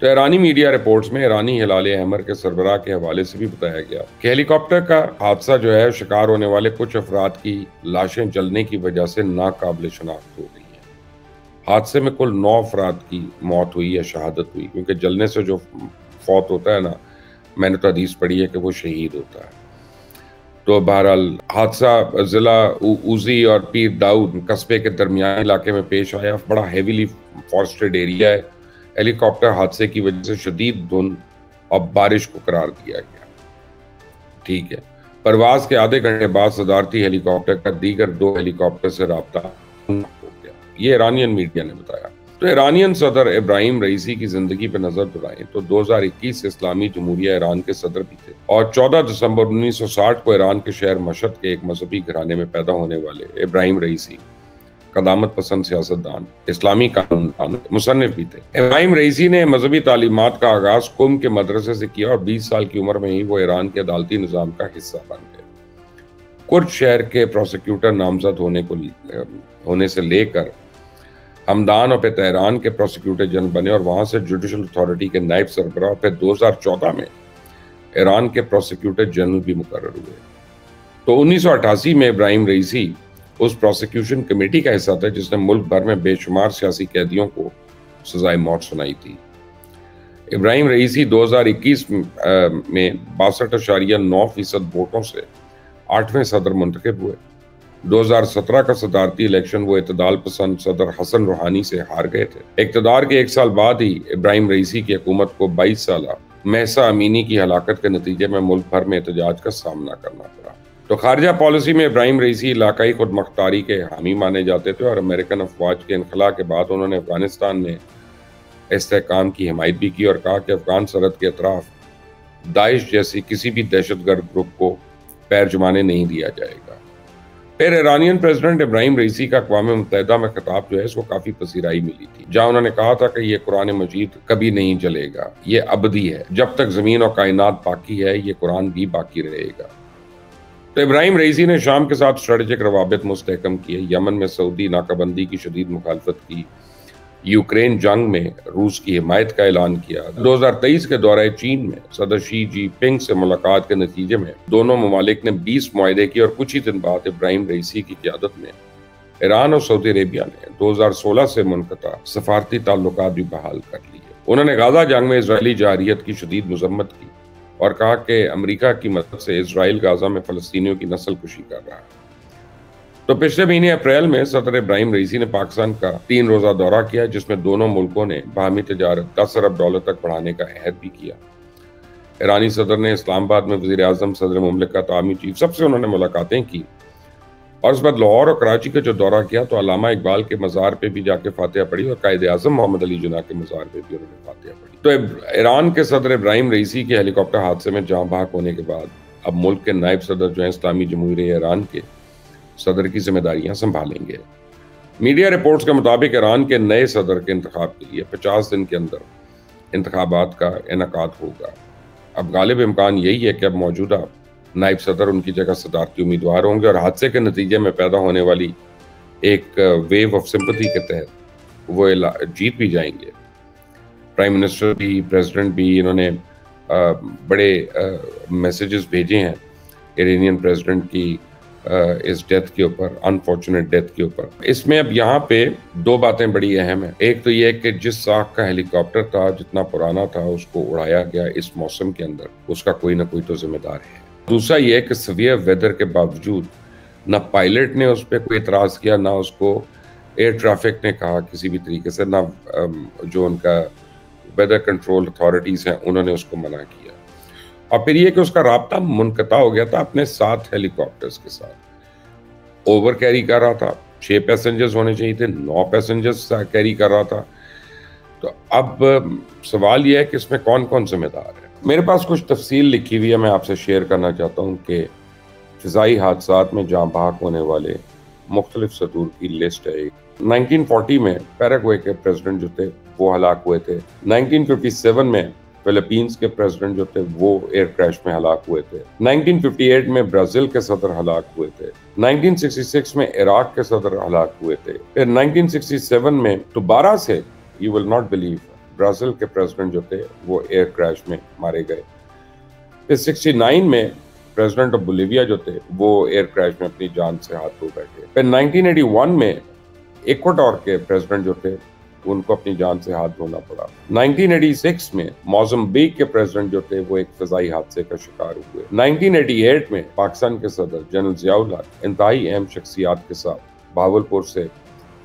تو ایرانی media reports میں ایرانی ہلال احمر کے سربراہ کے حوالے سے بھی بتایا گیا کہ ہیلی کاپٹر کا حادثہ جو ہے شکار ہونے والے کچھ افراد کی لاشیں جلنے کی وجہ سے ناقابل شناخت ہو گئی ہیں۔ حادثے میں کل 9 افراد کی موت ہوئی یا شہادت ہوئی، کیونکہ جلنے سے جو فوت ہوتا ہے نا، میں نے تو حدیث پڑھی ہے کہ وہ شہید ہوتا ہے۔ تو بہرحال حادثہ ضلع اوزی اور پیر داؤد قصبے کے درمیانی علاقے میں پیش آیا۔ بڑا ہیویلی فارسٹڈ ایریا ہے۔ ہیلی کاپٹر حادثے کی وجہ سے شدید دھند اور بارش کو قرار دیا گیا۔ ٹھیک ہے، پرواز کے آدھے گھنٹے بعد صدارتی ہیلی کاپٹر کا دیگر 2 ہیلی کاپٹر سے رابطہ ہو گیا، یہ ایرانین میڈیا نے بتایا۔ تو ایرانین صدر ابراہیم رئیسی کی زندگی پہ نظر دوڑائیں تو 2021 اسلامی جمہوریہ ایران کے صدر بھی تھے، اور 14 دسمبر 1960 کو ایران کے شہر مشہد کے ایک مذہبی گھرانے میں پیدا ہونے والے ابراہیم رئیسی قدامت پسند سیاستدان، اسلامی قانون دان، مصنف بھی تھے۔ ابراہیم رئیسی نے مذہبی تعلیمات کا آغاز قم کے مدرسے سے کیا، اور 20 سال کی عمر میں ہی وہ ایران کے عدالتی نظام کا حصہ بن گئے۔ کرد شہر کے پروسیکیوٹر نامزد ہونے سے لے کر ہمدان اور پھر تہران کے پروسیکیوٹر جنرل بنے، اور وہاں سے جوڈیشل اتھارٹی کے نائب سربراہ، اور پھر 2014 میں ایران کے پروسیکیوٹر جنرل بھی مقرر ہوئے۔ تو 1988 میں ابراہیم رئیسی اس پروسیکیوشن کمیٹی کا حصہ تھا جس نے ملک بھر میں بے شمار سیاسی قیدیوں کو سزائے موت سنائی تھی۔ ابراہیم رئیسی 2021 میں 62.9% ووٹوں سے 8ویں صدر منتخب ہوئے۔ 2017 کا صدارتی الیکشن وہ اعتدال پسند صدر حسن روحانی سے ہار گئے تھے۔ اقتدار کے 1 سال بعد ہی ابراہیم رئیسی کی حکومت کو 22 سالہ مہسا امینی کی ہلاکت کے نتیجے میں ملک بھر میں احتجاج کا سامنا کرنا پڑا۔ تو خارجہ پالیسی میں ابراہیم رئیسی علاقائی خود مختاری کے حامی مانے جاتے تھے، اور امریکن افواج کے انخلاء کے بعد انہوں نے افغانستان میں استحکام کی حمایت بھی کی، اور کہا کہ افغان سرحد کے اطراف داعش جیسی کسی بھی دہشت گرد گروپ کو پیر جمانے نہیں دیا جائے گا۔ پھر ایرانین پریزیڈنٹ ابراہیم رئیسی کا اقوام متحدہ میں خطاب جو ہے اس کو کافی پذیرائی ملی تھی، جہاں انہوں نے کہا تھا کہ یہ قرآن مجید کبھی نہیں جلے گا، یہ ابدی ہے، جب تک زمین اور کائنات باقی ہے یہ قرآن بھی باقی رہے گا۔ تو ابراہیم رئیسی نے شام کے ساتھ اسٹریٹجک روابط مستحکم کیے، یمن میں سعودی ناکہ بندی کی شدید مخالفت کی، یوکرین جنگ میں روس کی حمایت کا اعلان کیا۔ 2023 کے دورہ چین میں صدر شی جی پنگ سے ملاقات کے نتیجے میں دونوں ممالک نے 20 معاہدے کیے، اور کچھ ہی دن بعد ابراہیم رئیسی کی قیادت میں ایران اور سعودی عربیہ نے 2016 سے منقطع سفارتی تعلقات بھی بحال کر لیے۔ انہوں نے غزہ جنگ میں اسرائیلی جارحیت کی شدید مذمت کی، اور کہا کہ امریکہ کی مدد سے اسرائیل غزہ میں فلسطینیوں کی نسل کشی کر رہا ہے۔ تو پچھلے مہینے اپریل میں صدر ابراہیم رئیسی نے پاکستان کا 3 روزہ دورہ کیا، جس میں دونوں ملکوں نے باہمی تجارت 10 ارب ڈالر تک بڑھانے کا عہد بھی کیا۔ ایرانی صدر نے اسلام آباد میں وزیر اعظم، صدر مملکت، آرمی چیف سب سے انہوں نے ملاقاتیں کی، اور اس بعد لاہور اور کراچی کا جو دورہ کیا تو علامہ اقبال کے مزار پہ بھی جا کے فاتحہ پڑھی، اور قائد اعظم محمد علی جناح کے مزار پہ بھی انہوں نے فاتحہ پڑھی۔ تو ایران کے صدر ابراہیم رئیسی کے ہیلی کاپٹر حادثے میں جاں بحق ہونے کے بعد اب ملک کے نائب صدر جو ہیں اسلامی جمہوریہ ایران کے صدر کی ذمہ داریاں سنبھالیں گے۔ میڈیا رپورٹس کے مطابق ایران کے نئے صدر کے انتخاب کے لیے 50 دن کے اندر انتخابات کا انعقاد ہوگا۔ اب غالب امکان یہی ہے کہ اب موجودہ نائب صدر ان کی جگہ صدارتی امیدوار ہوں گے، اور حادثے کے نتیجے میں پیدا ہونے والی ایک ویو آف سمپتھی کے تحت وہ جیت بھی جائیں گے۔ پرائم منسٹر بھی، پریزیڈنٹ بھی، انہوں نے بڑے میسیجز بھیجے ہیں ایرانین پریزیڈنٹ کی اس ڈیتھ کے اوپر، انفارچونیٹ ڈیتھ کے اوپر۔ اس میں اب یہاں پہ 2 باتیں بڑی اہم ہیں۔ ایک تو یہ کہ جس ساکھ کا ہیلی کاپٹر تھا، جتنا پرانا تھا، اس کو اڑایا گیا اس موسم کے اندر، اس کا کوئی نہ کوئی تو ذمہ دار ہے۔ دوسرا یہ کہ سیویئر ویدر کے باوجود نہ پائلٹ نے اس پہ کوئی اعتراض کیا، نہ اس کو ایئر ٹریفک نے کہا کسی بھی طریقے سے، نہ جو ان کا ویدر کنٹرول اتھارٹیز ہیں انہوں نے اس کو منع کیا۔ اور پھر یہ کہ اس کا رابطہ منقطع ہو گیا تھا اپنے 7 ہیلی کاپٹرز کے ساتھ، اوور کیری کر رہا تھا، 6 پیسنجرز ہونے چاہیے تھے، 9 پیسنجرز کیری کر رہا تھا۔ تو اب سوال یہ ہے کہ اس میں کون کون ذمہ دار ہے۔ میرے پاس کچھ تفصیل لکھی ہوئی ہے، میں آپ سے شیئر کرنا چاہتا ہوں کہ فضائی حادثات میں جاں بحق ہونے والے مختلف صدور کی لسٹ ہے۔ 1940 میں پیراگوئے کے پریزیڈنٹ جو تھے وہ ہلاک ہوئے تھے۔ 1957 میں فلپینز کے پریزیڈنٹ جو تھے وہ ایئر کریش میں ہلاک ہوئے تھے۔ 1958 میں برازیل کے صدر ہلاک ہوئے تھے۔ 1966 میں عراق کے صدر ہلاک ہوئے تھے۔ پھر 1967 میں دوبارہ سے، you will not believe، Brazil کے پریزیڈنٹ جو تھے وہ ایئر کریش میں مارے گئے. پھر 69 میں پریزیڈنٹ آف بولیویا جو تھے وہ ایئر کریش میں اپنی جان سے ہاتھ دھو بیٹھے. پھر 1981 میں ایکواڈور کے پریزیڈنٹ جو تھے ان کو اپنی جان سے ہاتھ دھونا پڑا. 1986 میں موزمبیق کے پریزیڈنٹ جو تھے وہ ایک فضائی حادثے کا شکار ہوئے. 1988 میں پاکستان کے صدر جنرل ضیاء الحق انتہائی اہم شخصیات کے ساتھ بہاولپور سے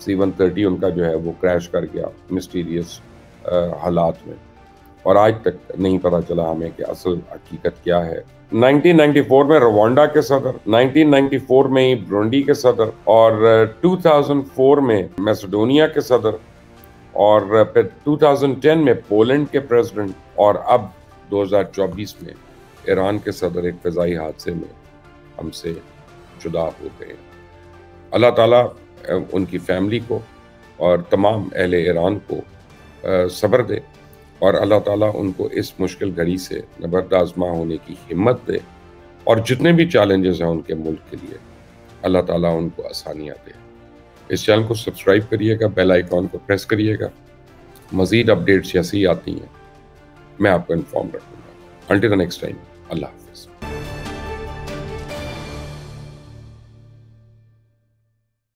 C-130 ان کا جو ہے وہ کریش کر گیا مسٹیریس حالات میں, اور آج تک نہیں پتا چلا ہمیں کہ اصل حقیقت کیا ہے. 1994 میں روانڈا کے صدر, 1994 میں ہی برونڈی کے صدر, اور 2004 میں میسیڈونیا کے صدر, اور پھر 2010 میں پولینڈ کے پریزیڈنٹ, اور اب 2024 میں ایران کے صدر ایک فضائی حادثے میں ہم سے جدا ہو گئے. اللہ تعالیٰ ان کی فیملی کو اور تمام اہل ایران کو صبر دے, اور اللہ تعالیٰ ان کو اس مشکل گھڑی سے نبرد آزما ہونے کی ہمت دے, اور جتنے بھی چیلنجز ہیں ان کے ملک کے لیے اللہ تعالیٰ ان کو آسانیاں دے. اس چینل کو سبسکرائب کریے گا, بیل آئیکن کو پریس کریے گا, مزید اپڈیٹس جیسی آتی ہیں میں آپ کو انفارم رکھوں گا. انٹل دی نیکسٹ ٹائم, اللہ حافظ.